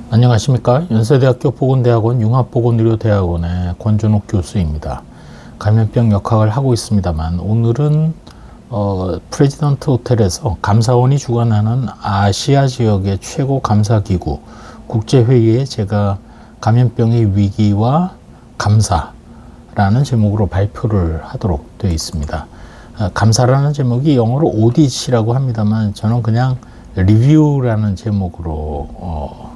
안녕하십니까. 연세대학교 보건대학원 융합보건의료대학원의 권준욱 교수입니다. 감염병 역학을 하고 있습니다만 오늘은 프레지던트 호텔에서 감사원이 주관하는 아시아 지역의 최고 감사기구 국제회의에 제가 감염병의 위기와 감사라는 제목으로 발표를 하도록 되어 있습니다. 감사라는 제목이 영어로 오디시라고 합니다만 저는 그냥 리뷰라는 제목으로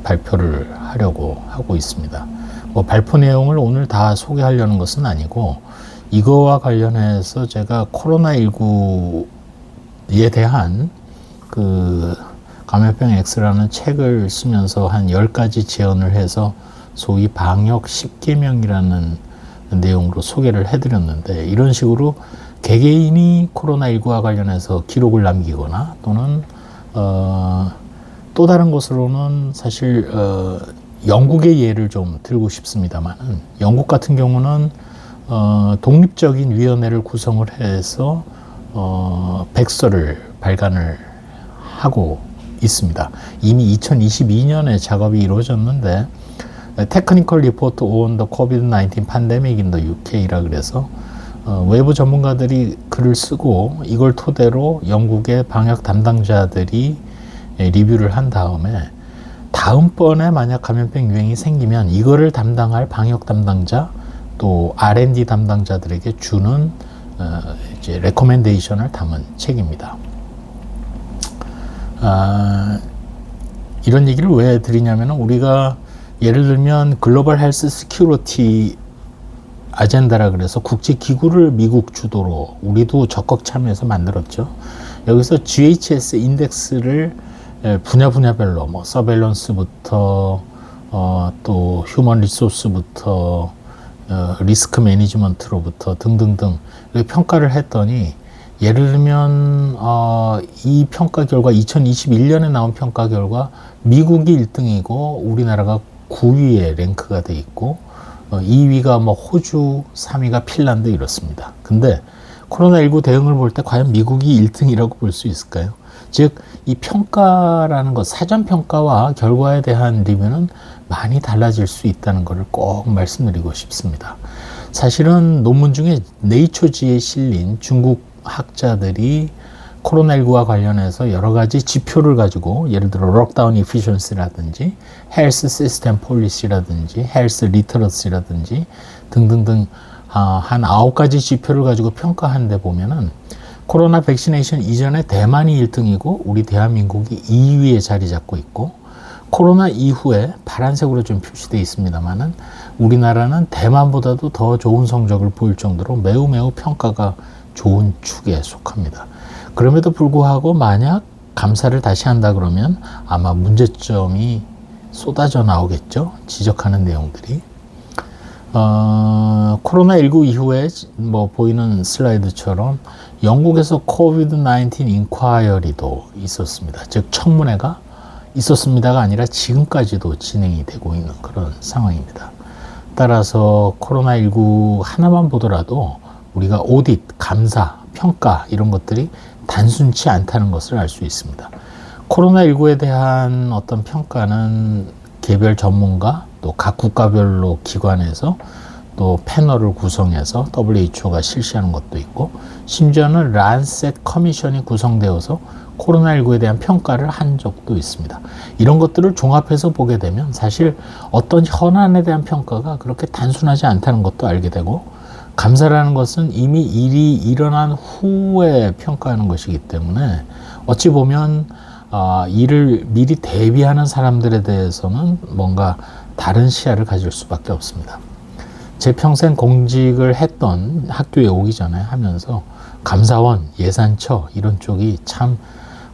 발표를 하려고 하고 있습니다. 발표 내용을 오늘 다 소개하려는 것은 아니고 이거와 관련해서 제가 코로나19에 대한 그 감염병 X라는 책을 쓰면서 한 10가지 제언을 해서 소위 방역 10계명이라는 내용으로 소개를 해드렸는데, 이런 식으로 개개인이 코로나19와 관련해서 기록을 남기거나 또는 또 다른 것으로는 사실 영국의 예를 좀 들고 싶습니다만, 영국 같은 경우는 독립적인 위원회를 구성을 해서 백서를 발간을 하고 있습니다. 이미 2022년에 작업이 이루어졌는데 Technical Report on the COVID-19 Pandemic in the UK라 그래서 외부 전문가들이 글을 쓰고 이걸 토대로 영국의 방역 담당자들이 리뷰를 한 다음에 다음번에 만약 감염병 유행이 생기면 이거를 담당할 방역 담당자 또 R&D 담당자들에게 주는 이제 레코멘데이션을 담은 책입니다. 이런 얘기를 왜 드리냐면, 우리가 예를 들면 글로벌 헬스 시큐리티 아젠다라 그래서 국제기구를 미국 주도로 우리도 적극 참여해서 만들었죠. 여기서 GHS 인덱스를 분야별로 서베일런스부터 또 휴먼 리소스부터 리스크 매니지먼트로부터 등등등 평가를 했더니, 예를 들면 이 평가 결과 2021년에 나온 평가 결과 미국이 1등이고 우리나라가 9위에 랭크가 돼 있고 2위가 호주, 3위가 핀란드 이렇습니다. 근데 코로나19 대응을 볼 때 과연 미국이 1등이라고 볼 수 있을까요? 즉, 이 평가라는 것, 사전평가와 결과에 대한 리뷰는 많이 달라질 수 있다는 것을 꼭 말씀드리고 싶습니다. 사실은 논문 중에 네이처지에 실린 중국 학자들이 코로나19와 관련해서 여러 가지 지표를 가지고, 예를 들어 록다운 이피션시라든지 헬스 시스템 폴리시라든지 헬스 리터러시라든지 등등등 한 9가지 지표를 가지고 평가한 데 보면은 코로나 백시네이션 이전에 대만이 1등이고 우리 대한민국이 2위에 자리 잡고 있고, 코로나 이후에 파란색으로 좀 표시되어 있습니다만은 우리나라는 대만보다도 더 좋은 성적을 보일 정도로 매우 평가가 좋은 축에 속합니다. 그럼에도 불구하고 만약 감사를 다시 한다 그러면 아마 문제점이 쏟아져 나오겠죠. 지적하는 내용들이. 코로나19 이후에 보이는 슬라이드처럼 영국에서 코비드-19 인콰이어리도 있었습니다. 즉 청문회가 있었습니다가 아니라 지금까지도 진행이 되고 있는 그런 상황입니다. 따라서 코로나19 하나만 보더라도 우리가 오딧, 감사, 평가 이런 것들이 단순치 않다는 것을 알 수 있습니다. 코로나19에 대한 어떤 평가는 개별 전문가 또 각 국가별로 기관에서 또 패널을 구성해서 WHO가 실시하는 것도 있고, 심지어는 란셋 커미션이 구성되어서 코로나19에 대한 평가를 한 적도 있습니다. 이런 것들을 종합해서 보게 되면 사실 어떤 현안에 대한 평가가 그렇게 단순하지 않다는 것도 알게 되고, 감사라는 것은 이미 일이 일어난 후에 평가하는 것이기 때문에 어찌 보면 이를 미리 대비하는 사람들에 대해서는 뭔가 다른 시야를 가질 수밖에 없습니다. 제 평생 공직을 했던 학교에 오기 전에 하면서 감사원, 예산처 이런 쪽이 참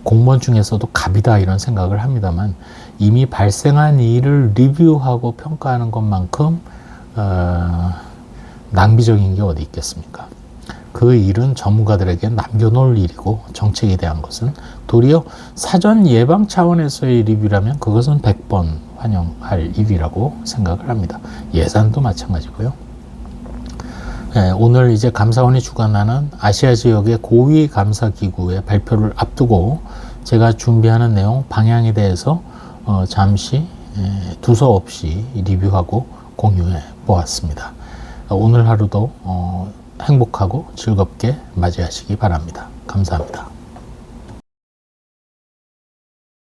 공무원 중에서도 갑이다 이런 생각을 합니다만, 이미 발생한 일을 리뷰하고 평가하는 것만큼 낭비적인 게 어디 있겠습니까? 그 일은 전문가들에게 남겨놓을 일이고, 정책에 대한 것은 도리어 사전 예방 차원에서의 리뷰라면 그것은 100번 환영할 일이라고 생각을 합니다. 예산도 마찬가지고요. 오늘 이제 감사원이 주관하는 아시아 지역의 고위 감사기구의 발표를 앞두고 제가 준비하는 내용 방향에 대해서 잠시 두서없이 리뷰하고 공유해 보았습니다. 오늘 하루도 행복하고 즐겁게 맞이하시기 바랍니다. 감사합니다.